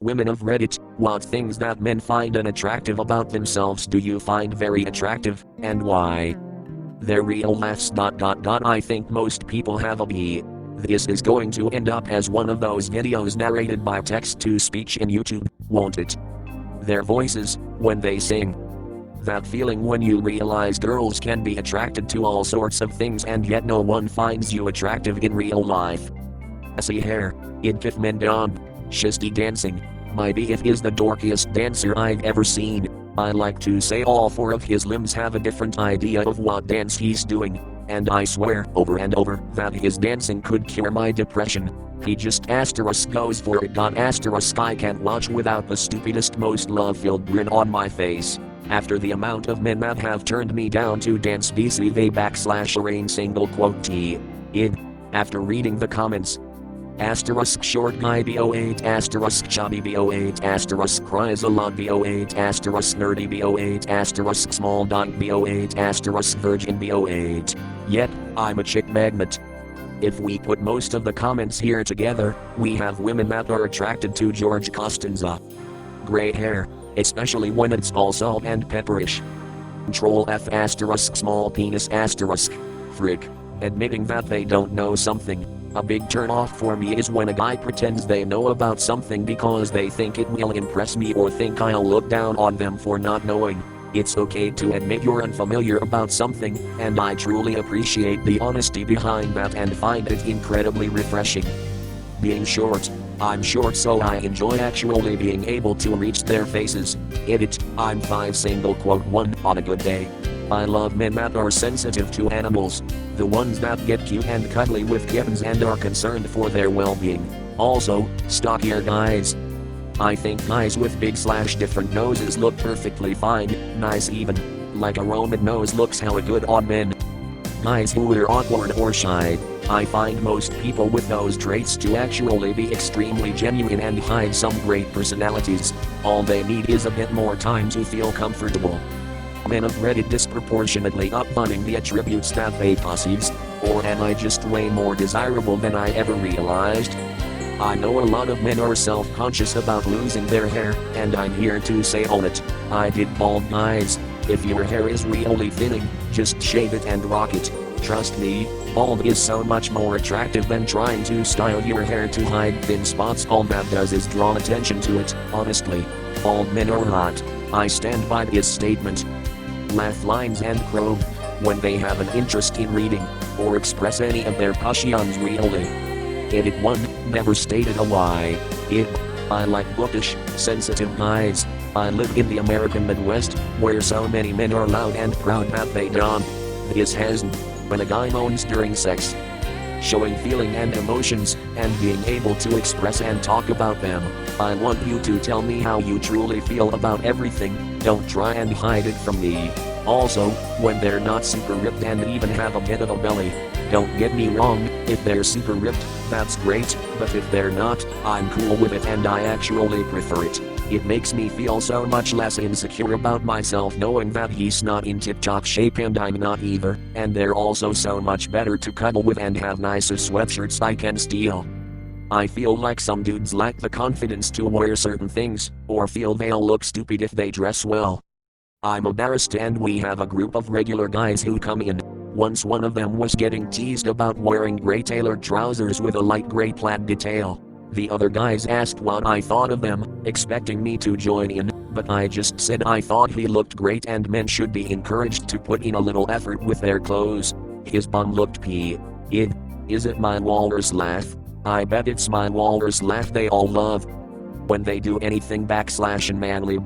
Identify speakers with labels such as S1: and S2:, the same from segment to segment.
S1: Women of Reddit, what things that men find unattractive about themselves do you find very attractive, and why? Their real laughs. I think most people have a B. This is going to end up as one of those videos narrated by text to speech in YouTube, won't it? Their voices, when they sing. That feeling when you realize girls can be attracted to all sorts of things and yet no one finds you attractive in real life. Messy hair, idkif mendon, shisty dancing. My BF is the dorkiest dancer I've ever seen. I like to say all four of his limbs have a different idea of what dance he's doing. And I swear over and over that his dancing could cure my depression. He just goes for it. I can't watch without the stupidest most love-filled grin on my face. After the amount of men that have turned me down to dance /arrange single quote t. id. After reading the comments. Short guy *8 chubby *8 cries a lot *8 nerdy *8 small dog *8 virgin *8. Yet, I'm a chick magnet. If we put most of the comments here together, we have women that are attracted to George Costanza. Gray hair, especially when it's all salt and pepperish. Troll F small penis frick. Admitting that they don't know something. A big turn off for me is when a guy pretends they know about something because they think it will impress me or think I'll look down on them for not knowing. It's okay to admit you're unfamiliar about something, and I truly appreciate the honesty behind that and find it incredibly refreshing. Being short. I'm short so I enjoy actually being able to reach their faces. Edit, I'm 5 single quote 1 on a good day. I love men that are sensitive to animals. The ones that get cute and cuddly with kittens and are concerned for their well-being. Also, stockier guys. I think guys with big / different noses look perfectly fine, nice even. Like a Roman nose looks hella good on men. Guys who are awkward or shy. I find most people with those traits to actually be extremely genuine and hide some great personalities. All they need is a bit more time to feel comfortable. Men of Reddit disproportionately upvoting the attributes that they possess, or am I just way more desirable than I ever realized? I know a lot of men are self-conscious about losing their hair, and I'm here to say on it, I did bald guys. If your hair is really thinning, just shave it and rock it. Trust me, bald is so much more attractive than trying to style your hair to hide thin spots. All that does is draw attention to it, honestly. Bald men are hot. I stand by this statement. Laugh lines and probe when they have an interest in reading or express any of their passions really. Edit 1, never stated a why. I like bookish, sensitive guys. I live in the American Midwest, where so many men are loud and proud that they don't. This hasn't. When a guy moans during sex, showing feeling and emotions, and being able to express and talk about them. I want you to tell me how you truly feel about everything, don't try and hide it from me. Also, when they're not super ripped and even have a bit of a belly. Don't get me wrong, if they're super ripped, that's great, but if they're not, I'm cool with it and I actually prefer it. It makes me feel so much less insecure about myself knowing that he's not in tip-top shape and I'm not either, and they're also so much better to cuddle with and have nicer sweatshirts I can steal. I feel like some dudes lack the confidence to wear certain things, or feel they'll look stupid if they dress well. I'm embarrassed and we have a group of regular guys who come in. Once one of them was getting teased about wearing gray tailored trousers with a light gray plaid detail. The other guys asked what I thought of them, expecting me to join in, but I just said I thought he looked great and men should be encouraged to put in a little effort with their clothes. His bum looked id. Is it my walrus laugh? I bet it's my walrus laugh they all love. When they do anything / and manly /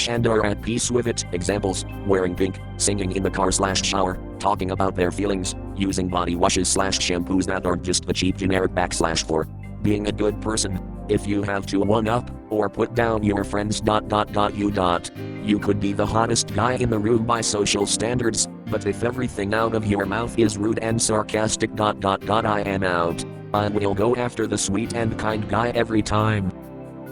S1: and are at peace with it. Examples, wearing pink, singing in the car / shower, talking about their feelings, using body washes / shampoos that aren't just the cheap generic / for being a good person. If you have to one-up, or put down your friends ... You could be the hottest guy in the room by social standards, but if everything out of your mouth is rude and sarcastic ... I am out. I will go after the sweet and kind guy every time.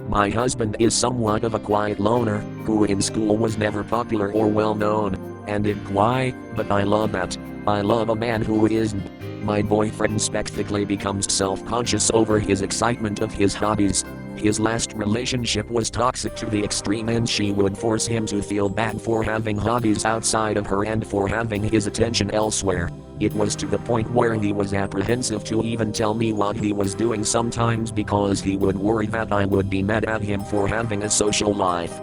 S1: My husband is somewhat of a quiet loner, who in school was never popular or well known, and why, but I love that. I love a man who isn't. My boyfriend spectacularly becomes self-conscious over his excitement of his hobbies. His last relationship was toxic to the extreme and she would force him to feel bad for having hobbies outside of her and for having his attention elsewhere. It was to the point where he was apprehensive to even tell me what he was doing sometimes because he would worry that I would be mad at him for having a social life.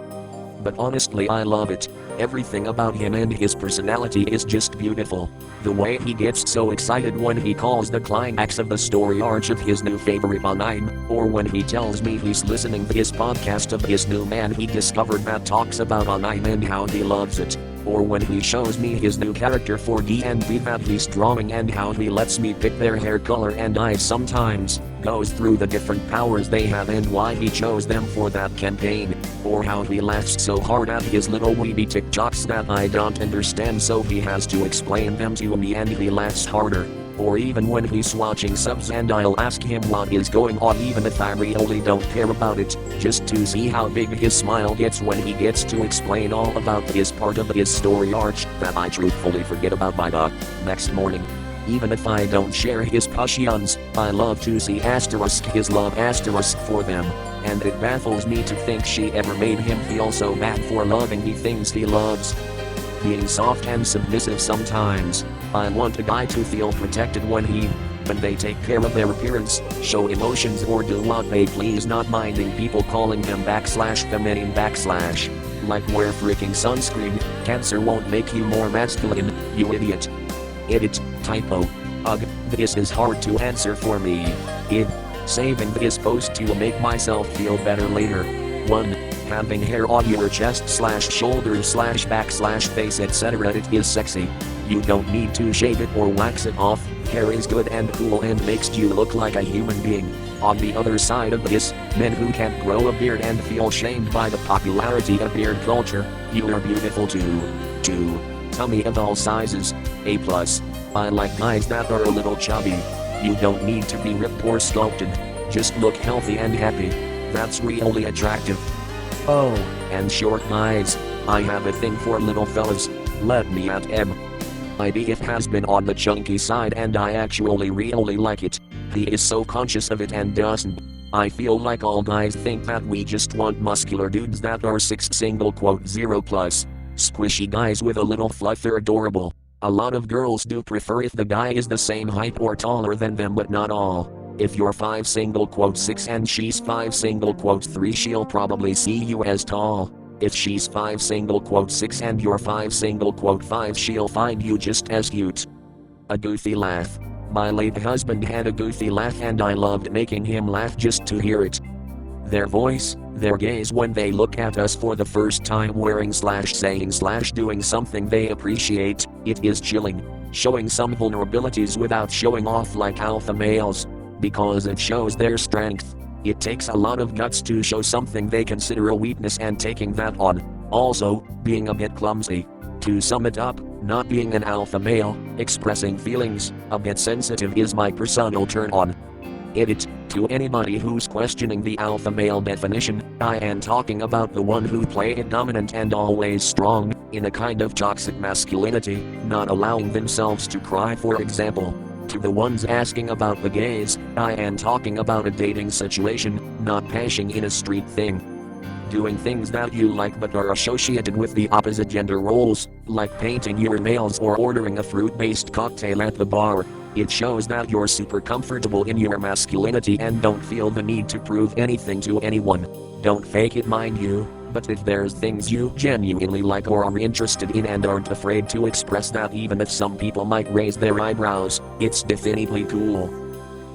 S1: But honestly, I love it. Everything about him and his personality is just beautiful. The way he gets so excited when he calls the climax of the story arc of his new favorite anime, or when he tells me he's listening to his podcast of his new man he discovered that talks about anime and how he loves it, or when he shows me his new character for D&D that he's drawing and how he lets me pick their hair color and eyes sometimes, goes through the different powers they have and why he chose them for that campaign, or how he laughs so hard at his little weeby TikToks that I don't understand so he has to explain them to me and he laughs harder, or even when he's watching subs and I'll ask him what is going on even if I really don't care about it, just to see how big his smile gets when he gets to explain all about his part of his story arc that I truthfully forget about by the next morning. Even if I don't share his passions, I love to see his love for them, and it baffles me to think she ever made him feel so bad for loving the things he loves. Being soft and submissive sometimes, I want a guy to feel protected when they take care of their appearance, show emotions or do what they please, not minding people calling them /feminine / like wear freaking sunscreen, cancer won't make you more masculine, you idiot. Edit, typo. Ugh, this is hard to answer for me. Saving this post to make myself feel better later. 1. Having hair on your chest / shoulders / back / face etc. It is sexy. You don't need to shave it or wax it off. Hair is good and cool and makes you look like a human being. On the other side of this, men who can't grow a beard and feel shamed by the popularity of beard culture, you are beautiful too. 2. Tummy of all sizes. A+. I like guys that are a little chubby. You don't need to be ripped or sculpted. Just look healthy and happy. That's really attractive. Oh, and short guys. I have a thing for little fellas. Let me at M. It has been on the chunky side and I actually really like it. He is so conscious of it and doesn't. I feel like all guys think that we just want muscular dudes that are 6*0+. Squishy guys with a little fluff are adorable. A lot of girls do prefer if the guy is the same height or taller than them, but not all. If you're 5*6 and she's 5*3, she'll probably see you as tall. If she's 5*6 and you're 5*5, she'll find you just as cute. A goofy laugh. My late husband had a goofy laugh and I loved making him laugh just to hear it. Their voice, their gaze when they look at us for the first time wearing / saying / doing something they appreciate, it is chilling. Showing some vulnerabilities without showing off like alpha males. Because it shows their strength. It takes a lot of guts to show something they consider a weakness and taking that on. Also, being a bit clumsy. To sum it up, not being an alpha male, expressing feelings, a bit sensitive is my personal turn on. Edit, to anybody who's questioning the alpha male definition, I am talking about the one who play it dominant and always strong, in a kind of toxic masculinity, not allowing themselves to cry for example. To the ones asking about the gays, I am talking about a dating situation, not pashing in a street thing. Doing things that you like but are associated with the opposite gender roles, like painting your nails or ordering a fruit-based cocktail at the bar. It shows that you're super comfortable in your masculinity and don't feel the need to prove anything to anyone. Don't fake it, mind you, but if there's things you genuinely like or are interested in and aren't afraid to express that, even if some people might raise their eyebrows, it's definitely cool.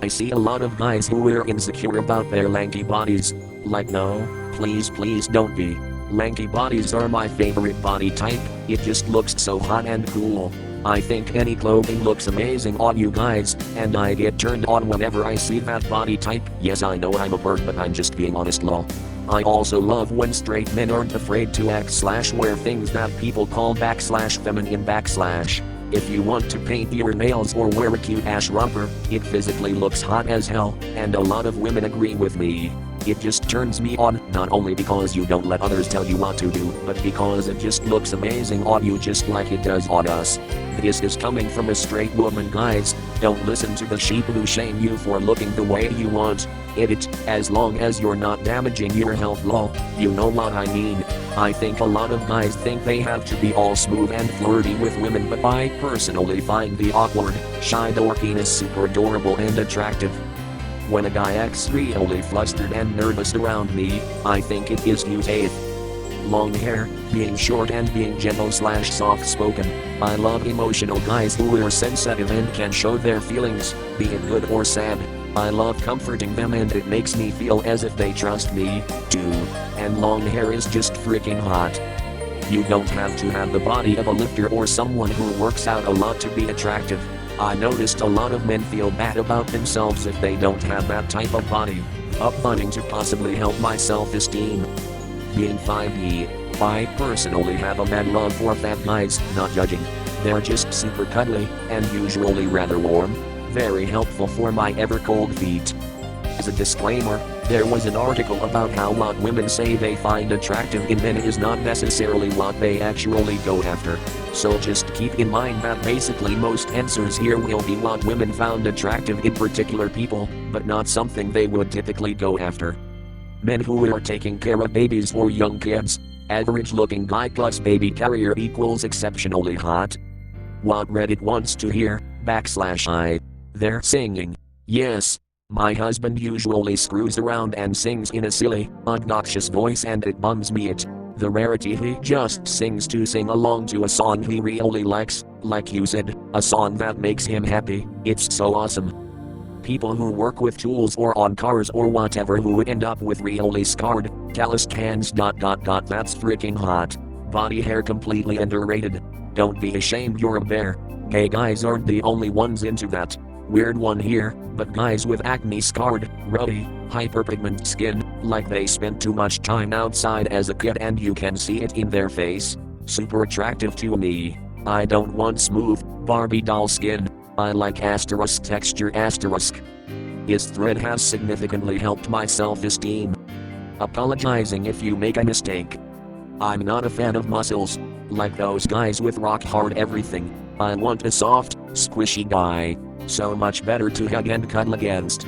S1: I see a lot of guys who are insecure about their lanky bodies. Like, no, please don't be. Lanky bodies are my favorite body type, it just looks so hot and cool. I think any clothing looks amazing on you guys, and I get turned on whenever I see that body type. Yes, I know I'm a bird, but I'm just being honest, lol. I also love when straight men aren't afraid to act / wear things that people call /feminine /. If you want to paint your nails or wear a cute ash romper, it physically looks hot as hell, and a lot of women agree with me. It just turns me on, not only because you don't let others tell you what to do, but because it just looks amazing on you just like it does on us. This is coming from a straight woman, guys. Don't listen to the sheep who shame you for looking the way you want. Edit, as long as you're not damaging your health, lol. You know what I mean. I think a lot of guys think they have to be all smooth and flirty with women, but I personally find the awkward, shy dorkiness super adorable and attractive. When a guy acts really flustered and nervous around me, I think it is cute. Long hair, being short and being gentle/soft spoken. I love emotional guys who are sensitive and can show their feelings, be it good or sad. I love comforting them and it makes me feel as if they trust me, too. And long hair is just freaking hot. You don't have to have the body of a lifter or someone who works out a lot to be attractive. I noticed a lot of men feel bad about themselves if they don't have that type of body. Upbutting to possibly help my self-esteem. Being 5', I personally have a mad love for fat guys, not judging. They're just super cuddly, and usually rather warm. Very helpful for my ever-cold feet. As a disclaimer, there was an article about how what women say they find attractive in men is not necessarily what they actually go after. So just keep in mind that basically most answers here will be what women found attractive in particular people, but not something they would typically go after. Men who are taking care of babies or young kids. Average looking guy plus baby carrier equals exceptionally hot. What Reddit wants to hear, /I. They're singing. Yes. My husband usually screws around and sings in a silly, obnoxious voice and it bums me it. The rarity he just sings to sing along to a song he really likes, like you said, a song that makes him happy. It's so awesome. People who work with tools or on cars or whatever who end up with really scarred, calloused hands. That's freaking hot. Body hair completely underrated. Don't be ashamed you're a bear. Gay guys aren't the only ones into that. Weird one here, but guys with acne scarred, ruddy, hyperpigmented skin, like they spent too much time outside as a kid and you can see it in their face. Super attractive to me. I don't want smooth, Barbie doll skin. I like * texture *. His thread has significantly helped my self-esteem. Apologizing if you make a mistake. I'm not a fan of muscles. Like those guys with rock hard everything. I want a soft, squishy guy. So much better to hug and cuddle against.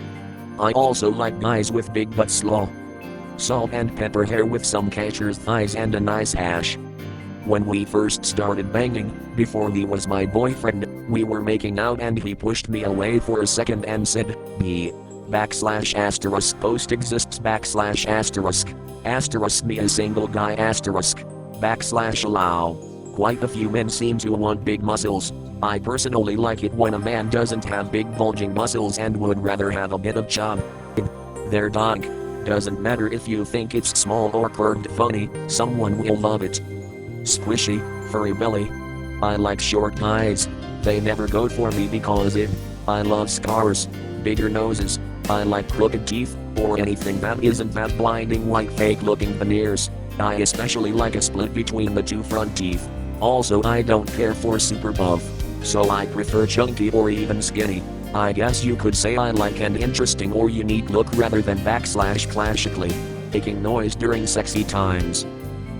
S1: I also like guys with big but slow. Salt and pepper hair with some catcher's thighs and a nice ash. When we first started banging, before he was my boyfriend, we were making out and he pushed me away for a second and said, "Me." ** post exists ***. Me a single guy ** allow. Quite a few men seem to want big muscles. I personally like it when a man doesn't have big bulging muscles and would rather have a bit of chub. Their dog. Doesn't matter if you think it's small or curved funny, someone will love it. Squishy, furry belly. I like short guys. They never go for me because I love scars, bigger noses. I like crooked teeth, or anything that isn't that blinding white fake looking veneers. I especially like a split between the two front teeth. Also I don't care for super buff. So I prefer chunky or even skinny. I guess you could say I like an interesting or unique look rather than / classically making noise during sexy times.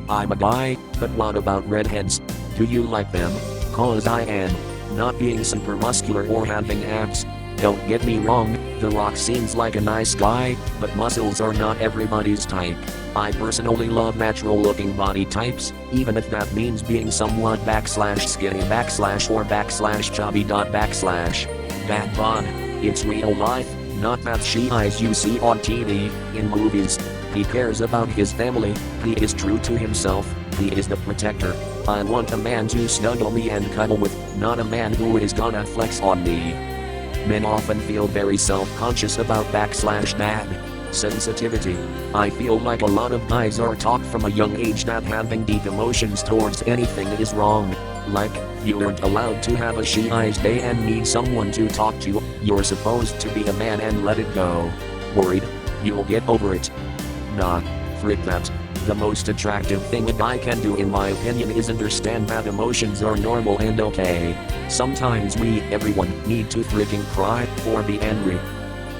S1: I'm a guy, but what about redheads? Do you like them? Cause I am. Not being super muscular or having abs. Don't get me wrong, The Rock seems like a nice guy, but muscles are not everybody's type. I personally love natural looking body types, even if that means being somewhat / skinny / or / chubby. Bad bod. It's real life, not that she eyes you see on TV, in movies. He cares about his family, he is true to himself, he is the protector. I want a man to snuggle me and cuddle with, not a man who is gonna flex on me. Men often feel very self-conscious about / bad sensitivity. I feel like a lot of guys are taught from a young age that having deep emotions towards anything is wrong. Like, you aren't allowed to have a she-eyes day and need someone to talk to, you're supposed to be a man and let it go. Worried? You'll get over it. Nah, frick that. The most attractive thing a guy can do in my opinion is understand that emotions are normal and okay. Sometimes everyone, need to freaking cry or be angry.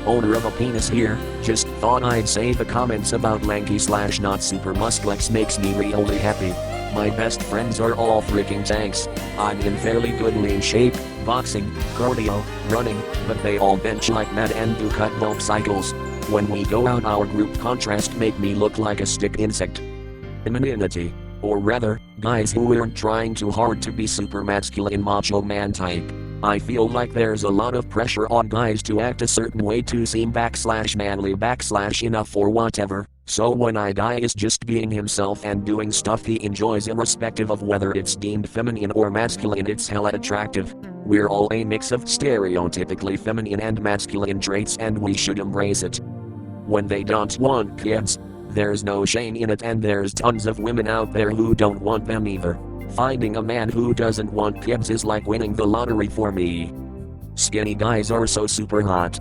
S1: Owner of a penis here, just thought I'd say the comments about lanky / not super musclex makes me really happy. My best friends are all freaking tanks. I'm in fairly good lean shape, boxing, cardio, running, but they all bench like mad and do cut bulk cycles. When we go out our group contrast make me look like a stick insect. Femininity. Or rather, guys who aren't trying too hard to be super masculine macho man type. I feel like there's a lot of pressure on guys to act a certain way to seem / manly / enough or whatever, so when a guy is just being himself and doing stuff he enjoys irrespective of whether it's deemed feminine or masculine, it's hella attractive. We're all a mix of stereotypically feminine and masculine traits and we should embrace it. When they don't want kids, there's no shame in it, and there's tons of women out there who don't want them either. Finding a man who doesn't want kids is like winning the lottery for me. Skinny guys are so super hot.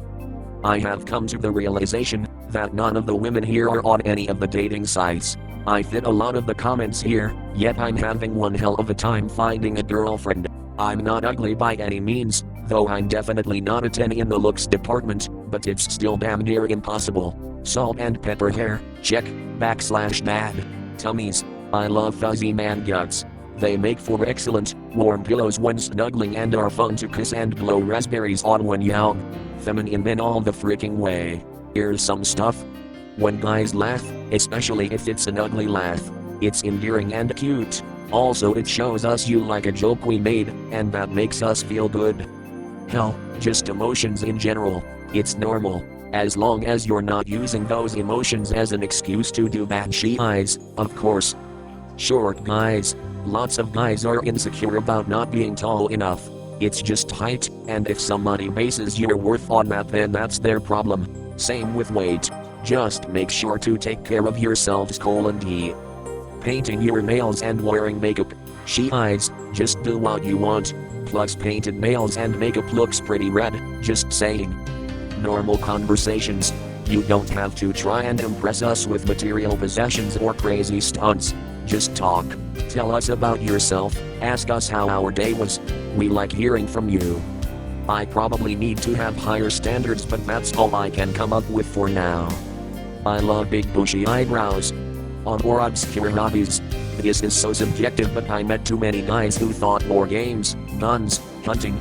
S1: I have come to the realization that none of the women here are on any of the dating sites. I fit a lot of the comments here, yet I'm having one hell of a time finding a girlfriend. I'm not ugly by any means, though I'm definitely not a 10 in the looks department, but it's still damn near impossible. Salt and pepper hair, check, / bad. Tummies, I love fuzzy man guts. They make for excellent, warm pillows when snuggling and are fun to kiss and blow raspberries on when young. Feminine men all the freaking way. Here's some stuff. When guys laugh, especially if it's an ugly laugh, it's endearing and cute. Also it shows us you like a joke we made, and that makes us feel good. Hell, just emotions in general. It's normal. As long as you're not using those emotions as an excuse to do bad shit, of course. Short guys. Lots of guys are insecure about not being tall enough. It's just height, and if somebody bases your worth on that, then that's their problem. Same with weight. Just make sure to take care of yourselves. D. Painting your nails and wearing makeup. Just do what you want. Plus painted nails and makeup looks pretty red, just saying. Normal conversations. You don't have to try and impress us with material possessions or crazy stunts. Just talk. Tell us about yourself, ask us how our day was. We like hearing from you. I probably need to have higher standards, but that's all I can come up with for now. I love big bushy eyebrows. On or obscure hobbies. This is so subjective, but I met too many guys who thought war games, guns, hunting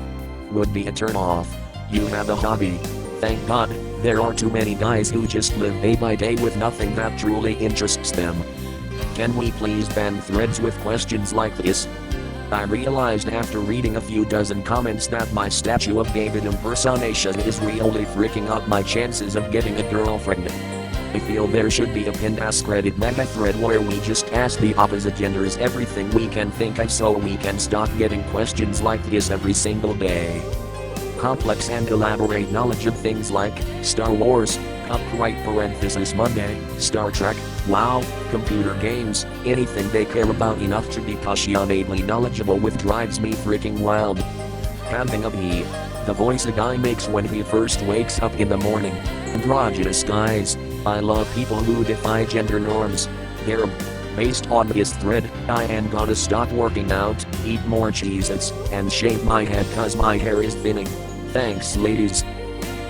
S1: would be a turn off. You have a hobby. Thank God, there are too many guys who just live day by day with nothing that truly interests them. Can we please ban threads with questions like this? I realized after reading a few dozen comments that my statue of David impersonation is really freaking up my chances of getting a girlfriend. I feel there should be a pinned AskReddit mega thread where we just ask the opposite genders everything we can think of so we can stop getting questions like this every single day. Complex and elaborate knowledge of things like Star Wars, copyright Monday, Star Trek, WoW, computer games, anything they care about enough to be passionately knowledgeable with drives me freaking wild. Having a bee. The voice a guy makes when he first wakes up in the morning. Androgynous guys. I love people who defy gender norms. They're based on this thread, I am gonna stop working out, eat more Cheez-Its, and shave my head cause my hair is thinning. Thanks ladies.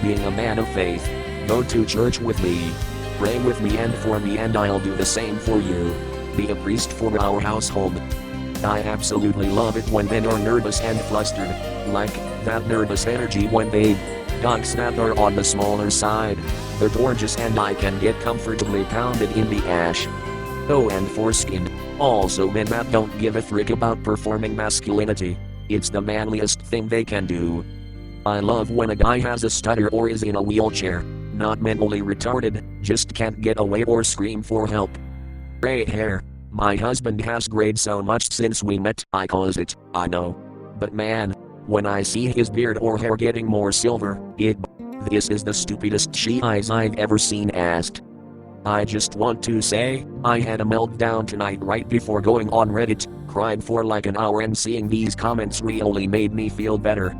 S1: Being a man of faith. Go to church with me. Pray with me and for me, and I'll do the same for you. Be a priest for our household. I absolutely love it when men are nervous and flustered. Like, that nervous energy when they dogs that are on the smaller side. They're gorgeous and I can get comfortably pounded in the ash. Oh, and foreskin. Also men that don't give a frick about performing masculinity. It's the manliest thing they can do. I love when a guy has a stutter or is in a wheelchair. Not mentally retarded, just can't get away or scream for help. Gray hair. My husband has grayed so much since we met, I cause it, I know. But man, when I see his beard or hair getting more silver, this is the stupidest eyes I've ever seen asked. I just want to say, I had a meltdown tonight right before going on Reddit, cried for like an hour, and seeing these comments really made me feel better.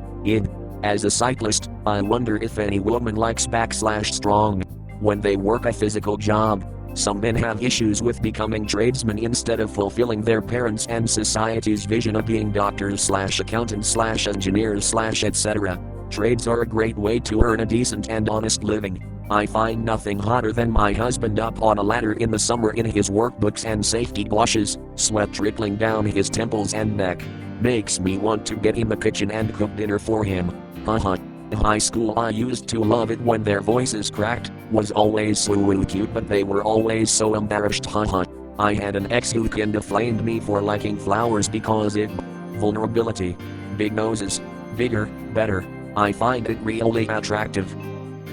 S1: As a cyclist, I wonder if any woman likes / strong when they work a physical job. Some men have issues with becoming tradesmen instead of fulfilling their parents' and society's vision of being doctors / accountants / engineers / etc. Trades are a great way to earn a decent and honest living. I find nothing hotter than my husband up on a ladder in the summer in his workbooks and safety glasses, sweat trickling down his temples and neck. Makes me want to get in the kitchen and cook dinner for him. Haha. In high school I used to love it when their voices cracked, was always so cute but they were always so embarrassed. Haha. I had an ex who kinda flamed me for liking flowers because it vulnerability. Big noses. Bigger, better. I find it really attractive.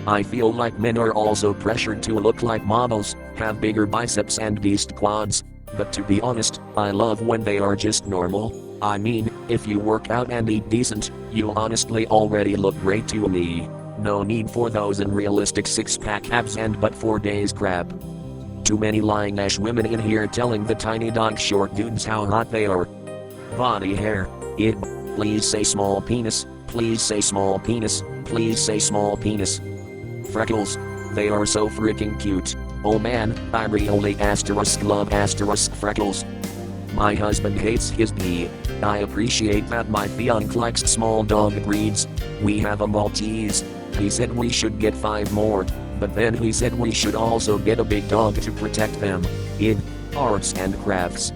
S1: I feel like men are also pressured to look like models, have bigger biceps and beast quads. But to be honest, I love when they are just normal. I mean, if you work out and eat decent, you honestly already look great to me. No need for those unrealistic six-pack abs and but 4 days crap. Too many lying-ass women in here telling the tiny dog short dudes how hot they are. Body hair. Please say small penis. Please say small penis. Please say small penis. Freckles. They are so freaking cute. Oh man, I really love freckles. My husband hates his pee. I appreciate that my fiance likes small dog breeds. We have a Maltese. He said we should get 5 more, but then he said we should also get a big dog to protect them. Arts and crafts.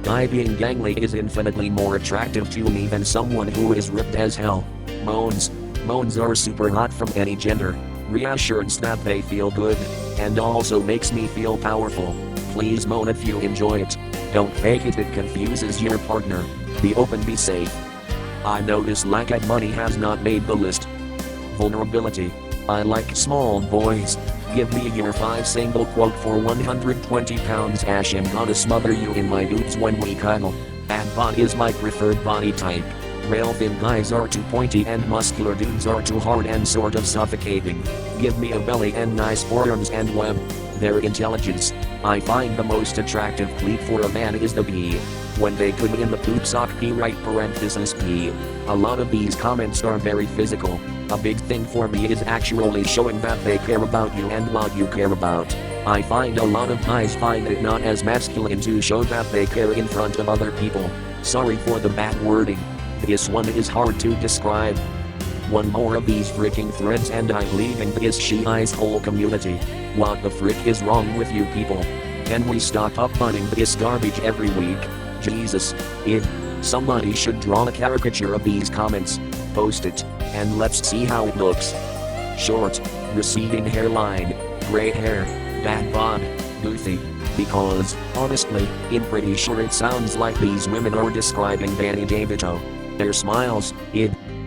S1: Guy being gangly is infinitely more attractive to me than someone who is ripped as hell. Moans are super hot from any gender. Reassurance that they feel good, and also makes me feel powerful. Please moan if you enjoy it. Don't fake it, it confuses your partner. Be open, be safe. I notice lack of money has not made the list. Vulnerability. I like small boys. Give me your 5 single quote for 120 pounds. I'm gonna smother you in my boobs when we cuddle. And bod is my preferred body type. Rail thin guys are too pointy and muscular dudes are too hard and sort of suffocating. Give me a belly and nice forearms and web. Their intelligence. I find the most attractive cleat for a man is the B. When they put in the poop sock P right parenthesis P. A lot of these comments are very physical. A big thing for me is actually showing that they care about you and what you care about. I find a lot of guys find it not as masculine to show that they care in front of other people. Sorry for the bad wording. This one is hard to describe. One more of these freaking threads and I'm leaving this she-eyes whole community. What the frick is wrong with you people? Can we stop uploading this garbage every week? Jesus. Somebody should draw a caricature of these comments. Post it, and let's see how it looks. Short, receding hairline, gray hair, bad bod, goofy. Because, honestly, I'm pretty sure it sounds like these women are describing Danny DeVito. Their smiles.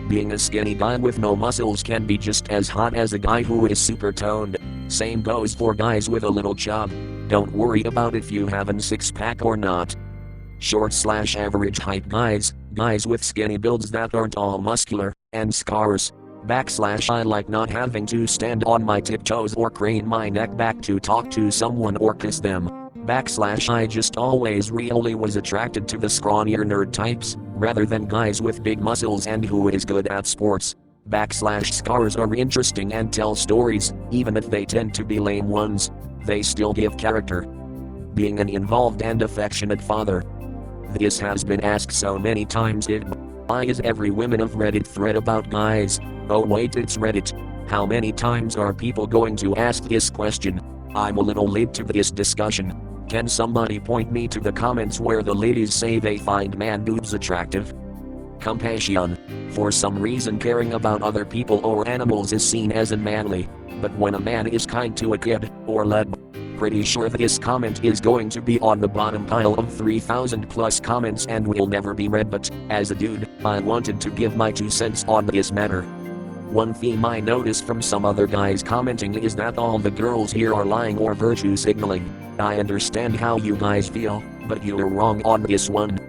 S1: Being a skinny guy with no muscles can be just as hot as a guy who is super toned. Same goes for guys with a little chub. Don't worry about if you have a 6-pack or not. Short/average height guys with skinny builds that aren't all muscular, and scars. I like not having to stand on my tiptoes or crane my neck back to talk to someone or kiss them. I just always really was attracted to the scrawnier nerd types, rather than guys with big muscles and who is good at sports. Scars are interesting and tell stories, even if they tend to be lame ones. They still give character. Being an involved and affectionate father. This has been asked so many times. Why is every woman of Reddit thread about guys? Oh wait, it's Reddit. How many times are people going to ask this question? I'm a little late to this discussion. Can somebody point me to the comments where the ladies say they find man boobs attractive? Compassion. For some reason caring about other people or animals is seen as unmanly. But when a man is kind to a kid, or led, pretty sure this comment is going to be on the bottom pile of 3,000 plus comments and will never be read, but, as a dude, I wanted to give my 2 cents on this matter. One theme I noticed from some other guys commenting is that all the girls here are lying or virtue signaling. I understand how you guys feel, but you're wrong on this one.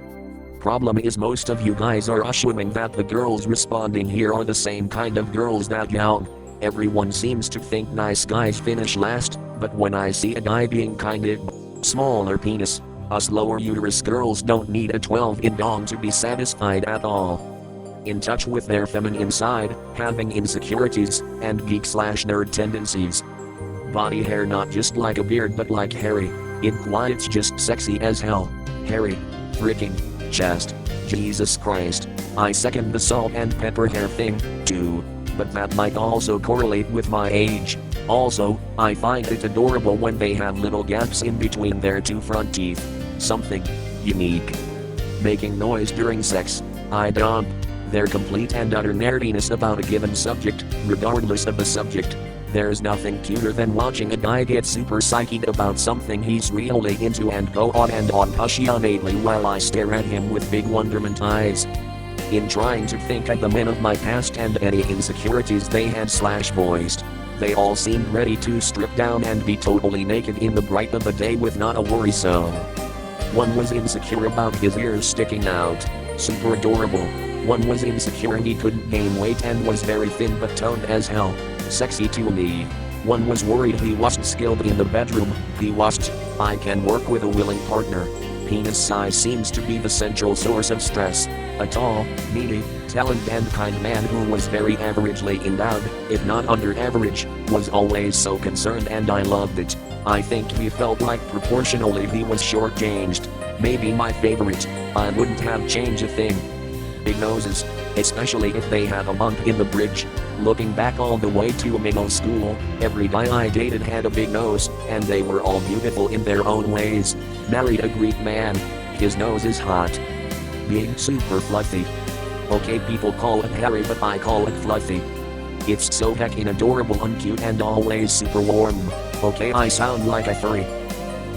S1: Problem is most of you guys are assuming that the girls responding here are the same kind of girls that young. Everyone seems to think nice guys finish last, but when I see a guy being kind of smaller penis, us lower uterus girls don't need a 12-in dong to be satisfied at all. In touch with their feminine side, having insecurities, and geek/nerd tendencies. Body hair not just like a beard but like hairy. It's just sexy as hell. Hairy. Freaking. Chest. Jesus Christ. I second the salt and pepper hair thing, too. But that might also correlate with my age. Also, I find it adorable when they have little gaps in between their two front teeth. Something unique. Making noise during sex. I don't. Their complete and utter nerdiness about a given subject, regardless of the subject. There's nothing cuter than watching a guy get super psyched about something he's really into and go on and on passionately while I stare at him with big wonderment eyes. In trying to think of the men of my past and any insecurities they had /voiced, they all seemed ready to strip down and be totally naked in the bright of the day with not a worry. So one was insecure about his ears sticking out. Super adorable. One was insecure he couldn't gain weight and was very thin but toned as hell. Sexy to me. One was worried he wasn't skilled in the bedroom. He wasn't. I can work with a willing partner. Penis size seems to be the central source of stress. A tall, meaty, talented and kind man who was very averagely endowed, if not under average, was always so concerned and I loved it. I think he felt like proportionally he was shortchanged. Maybe my favorite. I wouldn't have changed a thing. Big noses, especially if they have a bump in the bridge. Looking back all the way to middle school, every guy I dated had a big nose, and they were all beautiful in their own ways. Married a Greek man. His nose is hot. Being super fluffy. Okay, people call it hairy, but I call it fluffy. It's so heckin' adorable and cute and always super warm. Okay, I sound like a furry.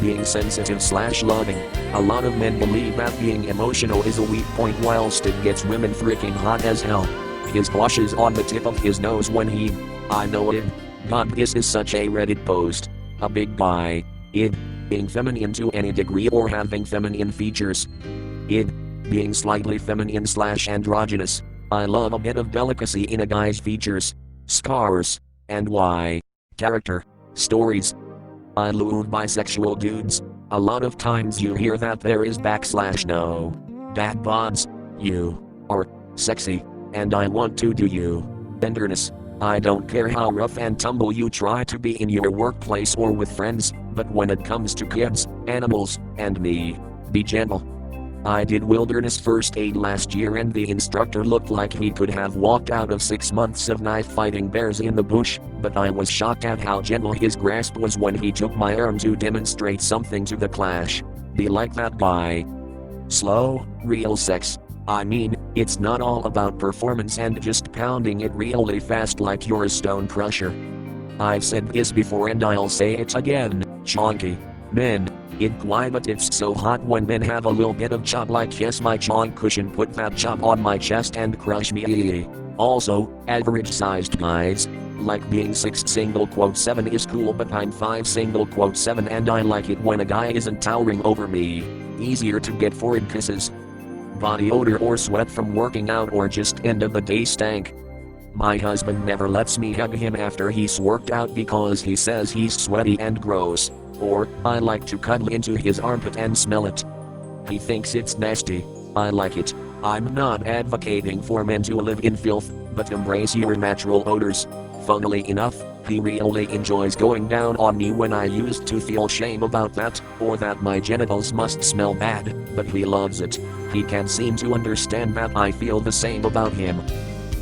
S1: Being sensitive /loving. A lot of men believe that being emotional is a weak point whilst it gets women freaking hot as hell. His blush is on the tip of his nose when he... I know it. God, this is such a Reddit post. A big guy. Id. Being feminine to any degree or having feminine features. Id. Being slightly feminine /androgynous. I love a bit of delicacy in a guy's features. Scars. And why. Character. Stories. I love bisexual dudes. A lot of times you hear that there is /no. Dad bods. You. Are. Sexy. And I want to do you. Tenderness. I don't care how rough and tumble you try to be in your workplace or with friends, but when it comes to kids, animals, and me, be gentle. I did wilderness first aid last year and the instructor looked like he could have walked out of 6 months of knife fighting bears in the bush, but I was shocked at how gentle his grasp was when he took my arm to demonstrate something to the class. Be like that guy. Slow, real sex. I mean, it's not all about performance and just pounding it really fast like you're a stone crusher. I've said this before and I'll say it again, chonky. Men, why but it's so hot when men have a little bit of chop like yes my chonk cushion put that chop on my chest and crush me. Also, average sized guys. Like being 6*7 is cool but I'm 5*7 and I like it when a guy isn't towering over me. Easier to get forehead kisses. Body odor or sweat from working out or just end of the day stank. My husband never lets me hug him after he's worked out because he says he's sweaty and gross. Or, I like to cuddle into his armpit and smell it. He thinks it's nasty. I like it. I'm not advocating for men to live in filth, but embrace your natural odors. Funnily enough, he really enjoys going down on me when I used to feel shame about that, or that my genitals must smell bad, but he loves it. He can't seem to understand that I feel the same about him.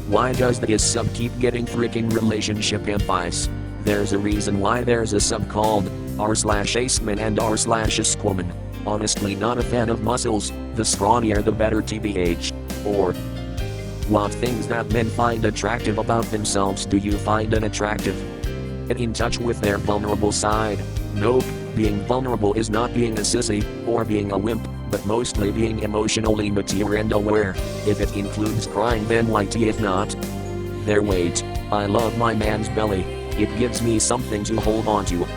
S1: Why does this sub keep getting freaking relationship advice? There's a reason why there's a sub called r/aceman and r/asquoman. Honestly not a fan of muscles, the scrawnier the better tbh. Or, what things that men find attractive about themselves do you find unattractive? Get in touch with their vulnerable side. Nope, being vulnerable is not being a sissy, or being a wimp, but mostly being emotionally mature and aware. If it includes crying then why if not? Their weight. I love my man's belly. It gives me something to hold on to.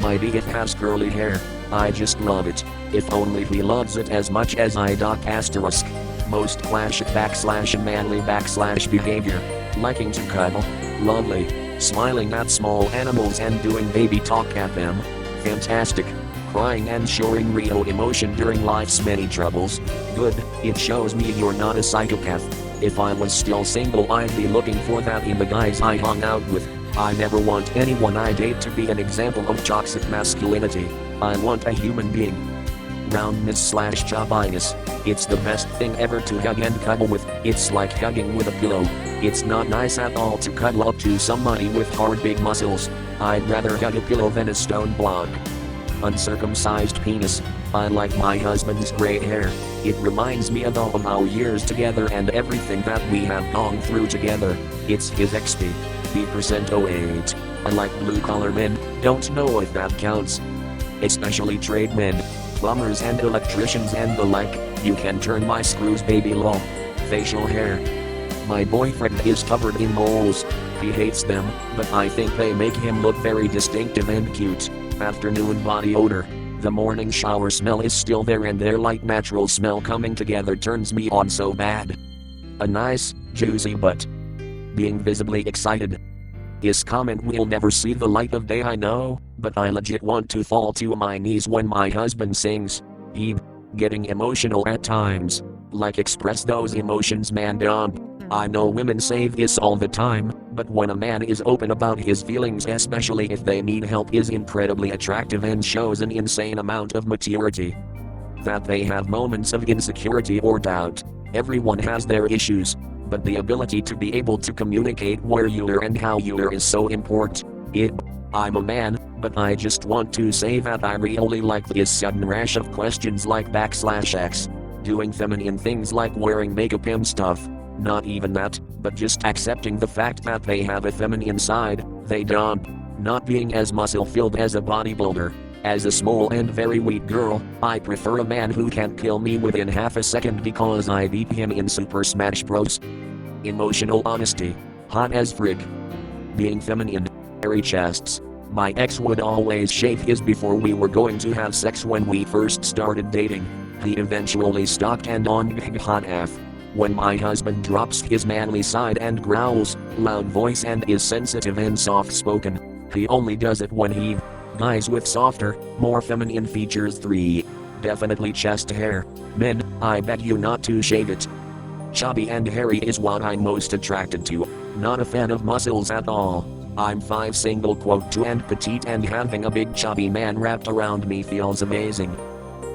S1: Maybe it has curly hair. I just love it. If only he loves it as much as I ***. Most classic /manly /behavior. Liking to cuddle. Lovely. Smiling at small animals and doing baby talk at them. Fantastic. Crying and showing real emotion during life's many troubles. Good, it shows me you're not a psychopath. If I was still single I'd be looking for that in the guys I hung out with. I never want anyone I date to be an example of toxic masculinity. I want a human being. Roundness /choppiness. It's the best thing ever to hug and cuddle with. It's like hugging with a pillow. It's not nice at all to cuddle up to somebody with hard big muscles. I'd rather hug a pillow than a stone block. Uncircumcised penis. I like my husband's gray hair. It reminds me of all of our years together and everything that we have gone through together. It's his XP. B% 08. I like blue collar men, don't know if that counts. Especially trade men, plumbers and electricians and the like. You can turn my screws, baby lol. Facial hair. My boyfriend is covered in moles. He hates them, but I think they make him look very distinctive and cute. Afternoon body odor. The morning shower smell is still there and their light natural smell coming together turns me on so bad. A nice, juicy butt. Being visibly excited. His comment will never see the light of day, I know, but I legit want to fall to my knees when my husband sings. Getting emotional at times. Like express those emotions, man, dump. I know women say this all the time, but when a man is open about his feelings, especially if they need help, is incredibly attractive and shows an insane amount of maturity. That they have moments of insecurity or doubt. Everyone has their issues, but the ability to be able to communicate where you are and how you are is so important. I'm a man, but I just want to say that I really like this sudden rash of questions like /X. Doing feminine things like wearing makeup and stuff. Not even that, but just accepting the fact that they have a feminine side, they don't. Not being as muscle-filled as a bodybuilder. As a small and very weak girl, I prefer a man who can kill me within half a second because I beat him in Super Smash Bros. Emotional honesty. Hot as frig. Being feminine. Hairy chests. My ex would always shave his before we were going to have sex when we first started dating. He eventually stopped and on big hot F. When my husband drops his manly side and growls, loud voice and is sensitive and soft-spoken. He only does it when he guys with softer, more feminine features. 3. Definitely chest hair. Men, I bet you not to shave it. Chubby and hairy is what I'm most attracted to. Not a fan of muscles at all. I'm 5 single quote 2 and petite, and having a big chubby man wrapped around me feels amazing.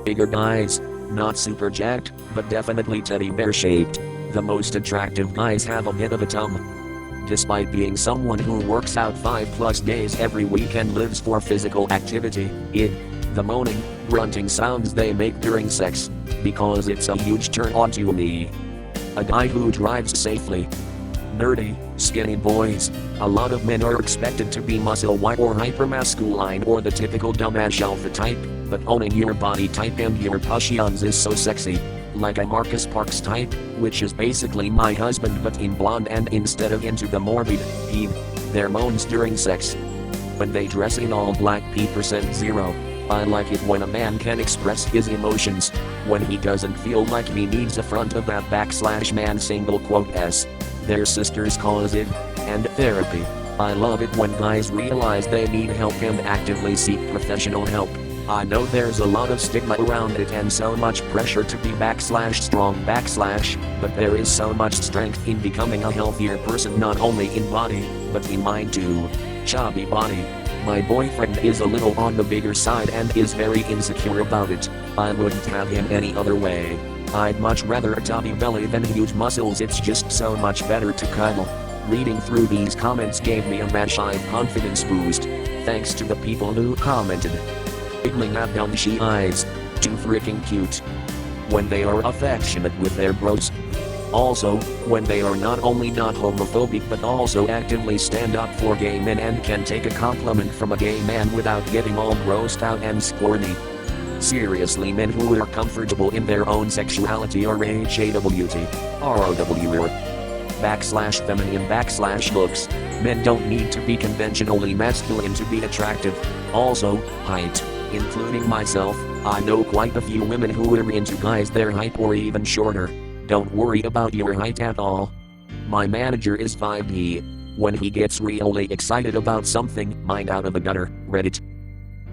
S1: Bigger guys. Not super jacked, but definitely teddy bear shaped. The most attractive guys have a bit of a tum. Despite being someone who works out 5+ days every week and lives for physical activity, the moaning, grunting sounds they make during sex, because it's a huge turn on to me. A guy who drives safely. Nerdy, skinny boys. A lot of men are expected to be muscle white or hypermasculine or the typical dumbass alpha type, but owning your body type and your pushy-ons is so sexy. Like a Marcus Parks type, which is basically my husband but in blonde and instead of into the morbid, their moans during sex. When they dress in all black P% 0. I like it when a man can express his emotions, when he doesn't feel like he needs a front of that /man single quote s. Their sisters calls it, and therapy. I love it when guys realize they need help and actively seek professional help. I know there's a lot of stigma around it and so much pressure to be /strong /, but there is so much strength in becoming a healthier person, not only in body, but in mind too. Chubby body. My boyfriend is a little on the bigger side and is very insecure about it. I wouldn't have him any other way. I'd much rather a tubby belly than huge muscles, it's just so much better to cuddle. Reading through these comments gave me a massive confidence boost. Thanks to the people who commented. Wiggling up down she eyes. Too freaking cute. When they are affectionate with their bros. Also, when they are not only not homophobic but also actively stand up for gay men and can take a compliment from a gay man without getting all grossed out and squirmy. Seriously, men who are comfortable in their own sexuality are HAWT, ROWR. /feminine /looks. Men don't need to be conventionally masculine to be attractive. Also, height. Including myself, I know quite a few women who are into guys their height or even shorter. Don't worry about your height at all. My manager is 5'. When he gets really excited about something, mind out of the gutter, Reddit.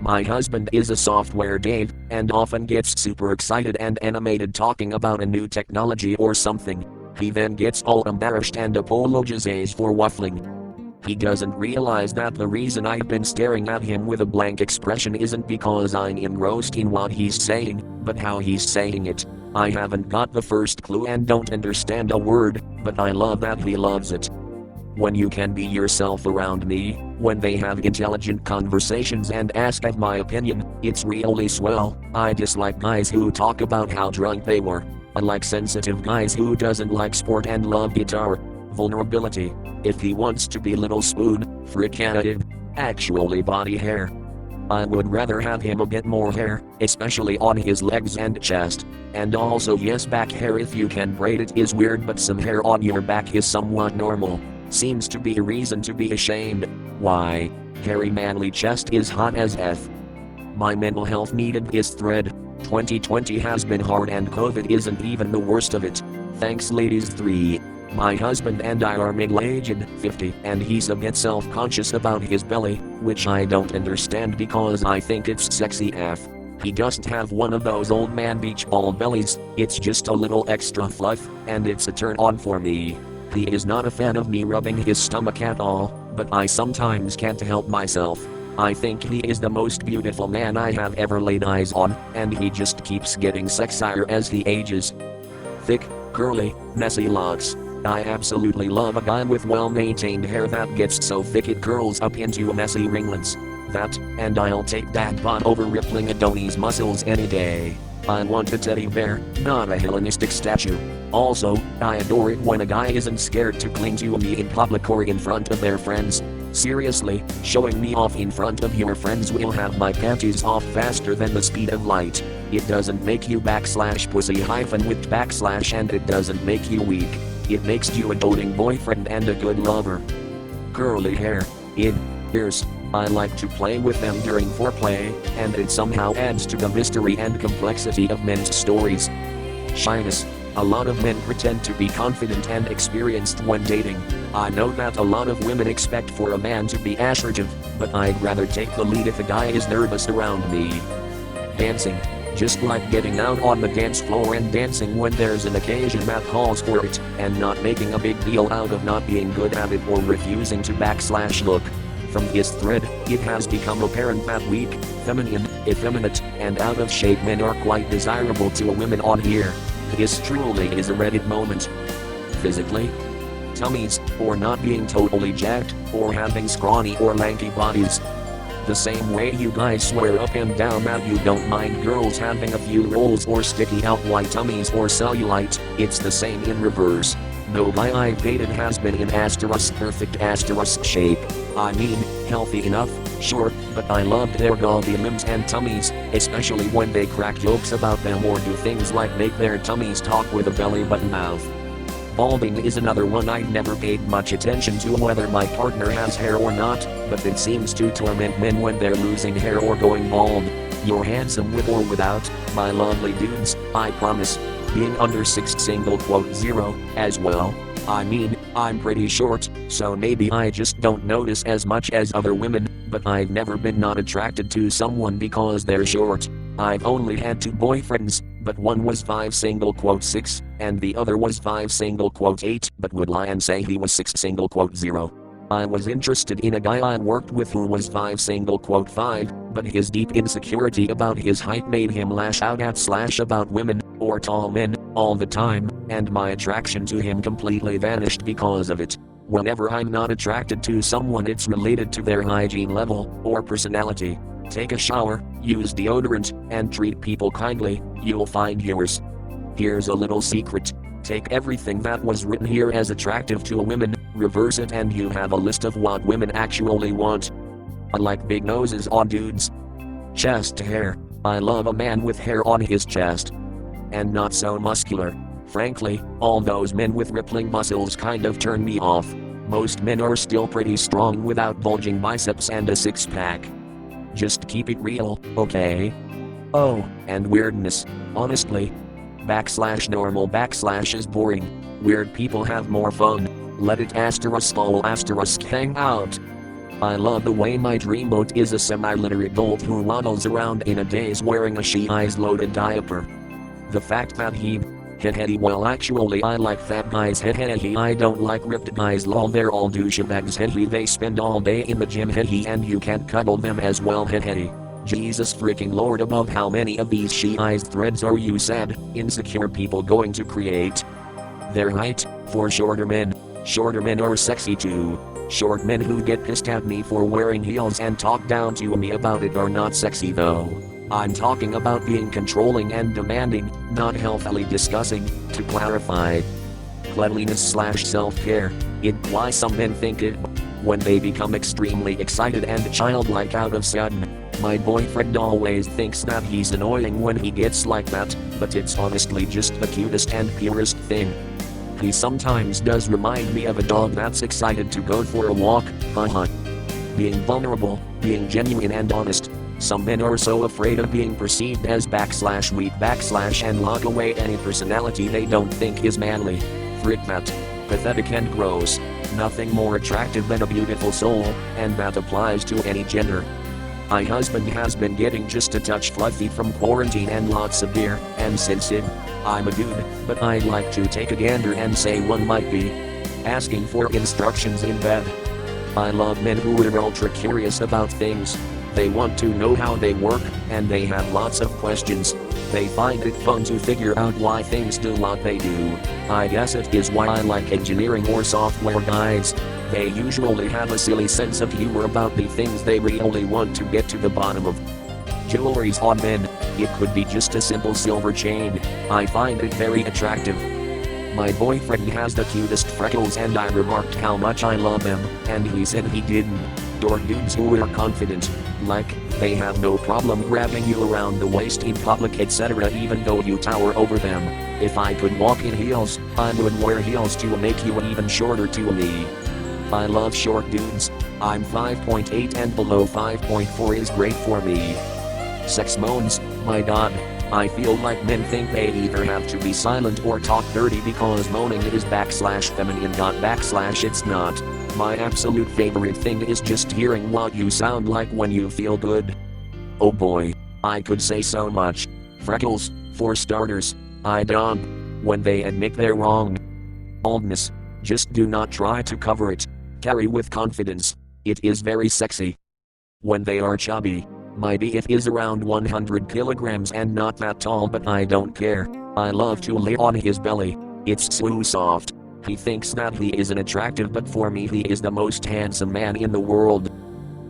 S1: My husband is a software dev, and often gets super excited and animated talking about a new technology or something. He then gets all embarrassed and apologizes for waffling. He doesn't realize that the reason I've been staring at him with a blank expression isn't because I'm engrossed in what he's saying, but how he's saying it. I haven't got the first clue and don't understand a word, but I love that he loves it. when you can be yourself around me, when they have intelligent conversations and ask of my opinion, it's really swell. I dislike guys who talk about how drunk they were. I like sensitive guys who doesn't like sport and love guitar. Vulnerability. If he wants to be little spoon, frick at him. Actually body hair. I would rather have him a bit more hair, especially on his legs and chest. And also yes, back hair if you can braid it is weird, but some hair on your back is somewhat normal. Seems to be a reason to be ashamed. Why? Hairy manly chest is hot as F. My mental health needed this thread. 2020 has been hard and COVID isn't even the worst of it. Thanks ladies 3. My husband and I are middle-aged, 50, and he's a bit self-conscious about his belly, which I don't understand because I think it's sexy AF. He doesn't have one of those old man beach ball bellies, it's just a little extra fluff, and it's a turn on for me. He is not a fan of me rubbing his stomach at all, but I sometimes can't help myself. I think he is the most beautiful man I have ever laid eyes on, and he just keeps getting sexier as he ages. Thick, curly, messy locks. I absolutely love a guy with well-maintained hair that gets so thick it curls up into messy ringlets. That, and I'll take that bod over rippling Adonis muscles any day. I want a teddy bear, not a Hellenistic statue. Also, I adore it when a guy isn't scared to cling to me in public or in front of their friends. Seriously, showing me off in front of your friends will have my panties off faster than the speed of light. It doesn't make you /pussy with / and it doesn't make you weak. It makes you a doting boyfriend and a good lover. Curly hair. Ears. I like to play with them during foreplay, and it somehow adds to the mystery and complexity of men's stories. Shyness. A lot of men pretend to be confident and experienced when dating. I know that a lot of women expect for a man to be assertive, but I'd rather take the lead if a guy is nervous around me. Dancing. Just like getting out on the dance floor and dancing when there's an occasion that calls for it, and not making a big deal out of not being good at it or refusing to / look. From this thread, it has become apparent that weak, feminine, effeminate, and out of shape men are quite desirable to a woman on here. This truly is a Reddit moment. Physically, tummies, or not being totally jacked, or having scrawny or lanky bodies. The same way you guys swear up and down that you don't mind girls having a few rolls or sticky out white tummies or cellulite, it's the same in reverse. No guy I've dated has been in perfect shape. I mean, healthy enough, sure, but I loved their gaudy limbs and tummies, especially when they crack jokes about them or do things like make their tummies talk with a belly button mouth. Balding is another one. I've never paid much attention to whether my partner has hair or not, but it seems to torment men when they're losing hair or going bald. You're handsome with or without, my lovely dudes, I promise. Being under 6.0 as well. I mean, I'm pretty short, so maybe I just don't notice as much as other women, but I've never been not attracted to someone because they're short. I've only had 2 boyfriends, but one was 5.6 and the other was 5.8, but would lie and say he was 6.0. I was interested in a guy I worked with who was 5.5, but his deep insecurity about his height made him lash out at / about women, or tall men, all the time, and my attraction to him completely vanished because of it. Whenever I'm not attracted to someone, it's related to their hygiene level, or personality. Take a shower, use deodorant, and treat people kindly, you'll find yours. Here's a little secret. Take everything that was written here as attractive to a woman, reverse it, and you have a list of what women actually want. I like big noses on dudes. Chest hair. I love a man with hair on his chest. And not so muscular. Frankly, all those men with rippling muscles kind of turn me off. Most men are still pretty strong without bulging biceps and a six-pack. Just keep it real, okay? Oh, and weirdness. Honestly. /normal / is boring. Weird people have more fun. Let it *all hang out. I love the way my dreamboat is a semi-literate dolt who waddles around in a daze wearing a she-eyes-loaded diaper. The fact that well actually I like fat guys I don't like ripped guys lol they're all douchebags they spend all day in the gym and you can't cuddle them as well Jesus freaking Lord above, how many of these she-eyes threads are you sad, insecure people going to create? Their height, for shorter men. Shorter men are sexy too. Short men who get pissed at me for wearing heels and talk down to me about it are not sexy though. I'm talking about being controlling and demanding, not healthily discussing. To clarify, cleanliness/self-care. Why some men think it when they become extremely excited and childlike out of sudden. My boyfriend always thinks that he's annoying when he gets like that, but it's honestly just the cutest and purest thing. He sometimes does remind me of a dog that's excited to go for a walk, haha. Being vulnerable, being genuine and honest. Some men are so afraid of being perceived as /weak/ and lock away any personality they don't think is manly. Frick that. Pathetic and gross. Nothing more attractive than a beautiful soul, and that applies to any gender. My husband has been getting just a touch fluffy from quarantine and lots of beer, and since I'm a dude, but I'd like to take a gander and say one might be asking for instructions in bed. I love men who are ultra curious about things. They want to know how they work, and they have lots of questions. They find it fun to figure out why things do what they do. I guess it is why I like engineering or software guys. They usually have a silly sense of humor about the things they really want to get to the bottom of. Jewelry's on men. It could be just a simple silver chain. I find it very attractive. My boyfriend has the cutest freckles and I remarked how much I love them, and he said he didn't. Or dudes who are confident, like, they have no problem grabbing you around the waist in public etc. even though you tower over them. If I could walk in heels, I would wear heels to make you even shorter to me. I love short dudes. I'm 5.8 and below 5.4 is great for me. Sex moans, my god. I feel like men think they either have to be silent or talk dirty because moaning is /feminine / it's not. My absolute favorite thing is just hearing what you sound like when you feel good. Oh boy, I could say so much. Freckles, for starters. I don't. When they admit they're wrong. Baldness, just do not try to cover it. Carry with confidence. It is very sexy. When they are chubby. My BF is around 100 kilograms and not that tall, but I don't care. I love to lay on his belly. It's so soft. He thinks that he isn't attractive, but for me he is the most handsome man in the world.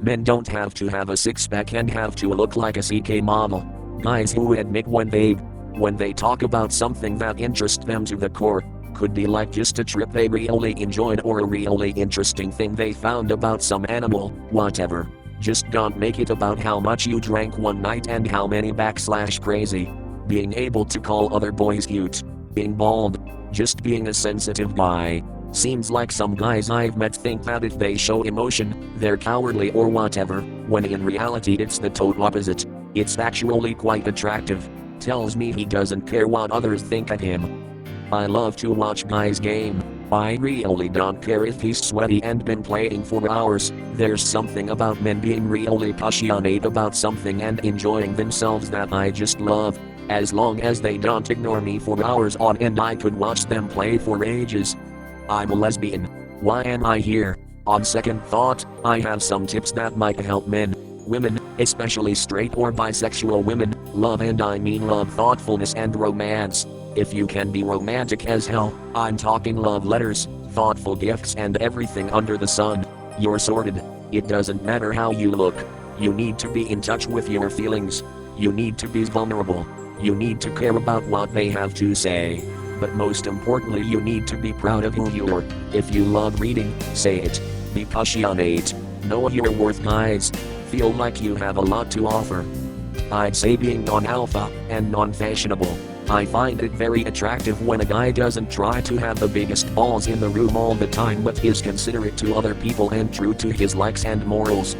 S1: Men don't have to have a six-pack and have to look like a CK model. Guys who admit when they talk about something that interests them to the core, could be like just a trip they really enjoyed or a really interesting thing they found about some animal, whatever. Just don't make it about how much you drank one night and how many / crazy. Being able to call other boys cute. Being bald. Just being a sensitive guy. Seems like some guys I've met think that if they show emotion, they're cowardly or whatever, when in reality it's the total opposite. It's actually quite attractive. Tells me he doesn't care what others think of him. I love to watch guys game. I really don't care if he's sweaty and been playing for hours. There's something about men being really passionate about something and enjoying themselves that I just love. As long as they don't ignore me for hours on end, I could watch them play for ages. I'm a lesbian. Why am I here? On second thought, I have some tips that might help men, women, especially straight or bisexual women, love, and I mean love, thoughtfulness and romance. If you can be romantic as hell, I'm talking love letters, thoughtful gifts and everything under the sun. You're sorted. It doesn't matter how you look. You need to be in touch with your feelings. You need to be vulnerable. You need to care about what they have to say. But most importantly, you need to be proud of who you are. If you love reading, say it. Be passionate. Know your worth, guys. Feel like you have a lot to offer. I'd say being non-alpha and non-fashionable. I find it very attractive when a guy doesn't try to have the biggest balls in the room all the time but is considerate to other people and true to his likes and morals.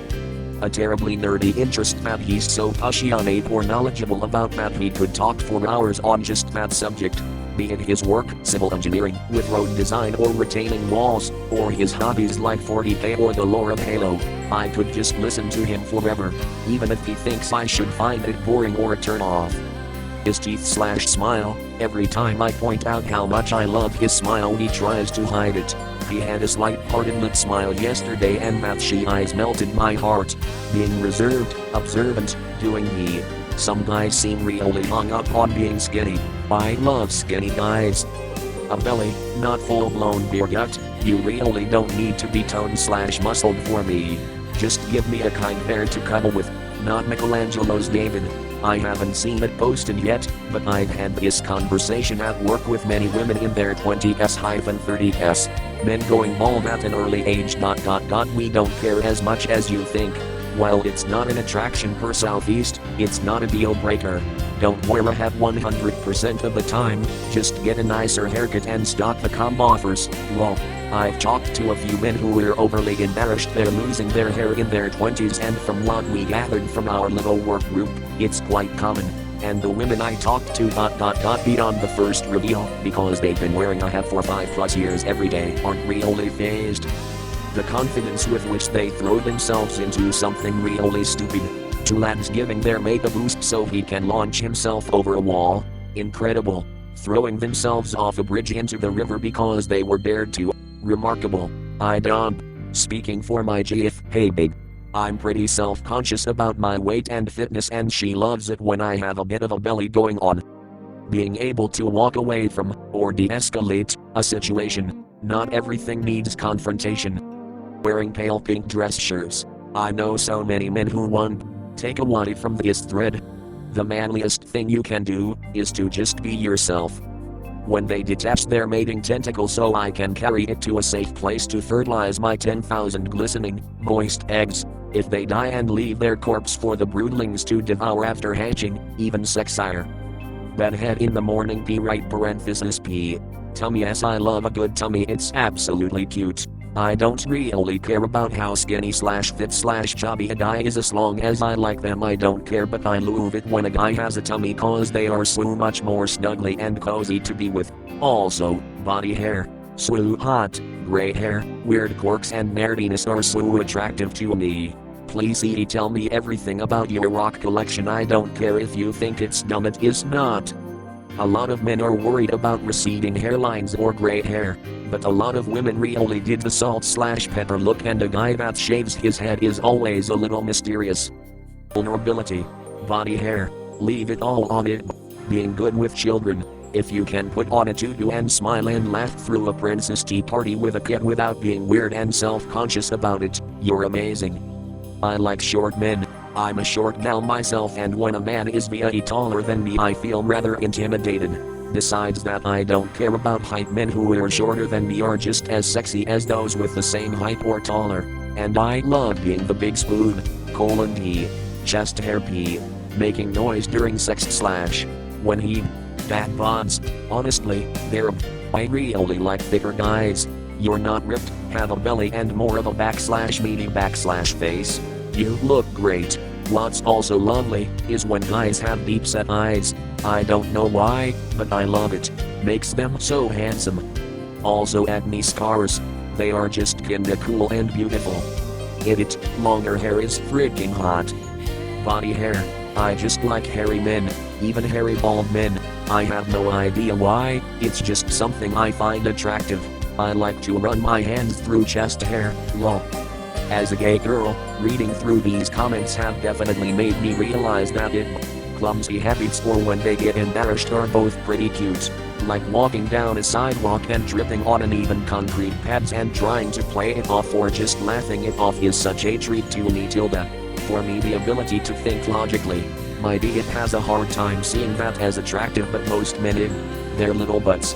S1: A terribly nerdy interest that he's so passionate or knowledgeable about that he could talk for hours on just that subject. Be it his work, civil engineering, with road design or retaining walls, or his hobbies like 40K or the lore of Halo. I could just listen to him forever, even if he thinks I should find it boring or a turn off. His teeth/smile, every time I point out how much I love his smile he tries to hide it. He had a slight parted lip smile yesterday and that she eyes melted my heart. Being reserved, observant, doing me. Some guys seem really hung up on being skinny. I love skinny guys. A belly, not full-blown beer gut. You really don't need to be toned/muscled for me. Just give me a kind bear to cuddle with, not Michelangelo's David. I haven't seen it posted yet, but I've had this conversation at work with many women in their 20s-30s. Men going bald at an early age. We don't care as much as you think. While it's not an attraction per Southeast, it's not a deal breaker. Don't wear a hat 100% of the time, just get a nicer haircut and stock the comb offers. Lol. I've talked to a few men who were overly embarrassed they're losing their hair in their 20s, and from what we gathered from our little work group, it's quite common. And the women I talked to beat on the first reveal because they've been wearing a hat for 5+ years every day aren't really phased. The confidence with which they throw themselves into something really stupid. Two lads giving their mate a boost so he can launch himself over a wall. Incredible. Throwing themselves off a bridge into the river because they were dared to. Remarkable. I don't. Speaking for my GF, hey babe. I'm pretty self-conscious about my weight and fitness, and she loves it when I have a bit of a belly going on. Being able to walk away from, or de-escalate, a situation. Not everything needs confrontation. Wearing pale pink dress shirts. I know so many men who won't. Take a waddy from this thread. The manliest thing you can do is to just be yourself. When they detach their mating tentacle so I can carry it to a safe place to fertilize my 10,000 glistening, moist eggs. If they die and leave their corpse for the broodlings to devour after hatching, even sexier. Bedhead in the morning p right parenthesis p. Tummy, yes, I love a good tummy, it's absolutely cute. I don't really care about how skinny/fit/chubby a guy is as long as I like them. I don't care, but I love it when a guy has a tummy cause they are so much more snuggly and cozy to be with. Also, body hair. So hot. Gray hair, weird quirks and nerdiness are so attractive to me. Please tell me everything about your rock collection. I don't care if you think it's dumb, it is not. A lot of men are worried about receding hairlines or gray hair, but a lot of women really did the salt/pepper look, and a guy that shaves his head is always a little mysterious. Vulnerability. Body hair. Leave it all on it. Being good with children. If you can put on a tutu and smile and laugh through a princess tea party with a kid without being weird and self-conscious about it, you're amazing. I like short men. I'm a short gal myself, and when a man is way taller than me I feel rather intimidated. Besides that, I don't care about height. Men who are shorter than me are just as sexy as those with the same height or taller. And I love being the big spoon, P, chest hair P, making noise during sex / when he, that bods, honestly, I really like thicker guys. You're not ripped, have a belly and more of a /meaty /face. You look great. What's also lovely is when guys have deep set eyes. I don't know why, but I love it. Makes them so handsome. Also acne scars. They are just kinda cool and beautiful. Edit, longer hair is freaking hot. Body hair. I just like hairy men, even hairy bald men. I have no idea why, it's just something I find attractive. I like to run my hands through chest hair, lol. As a gay girl, reading through these comments have definitely made me realize that clumsy habits or when they get embarrassed are both pretty cute. Like walking down a sidewalk and tripping on uneven concrete pads and trying to play it off or just laughing it off is such a treat to me. For me, the ability to think logically. My idiot has a hard time seeing that as attractive, but most men in their little butts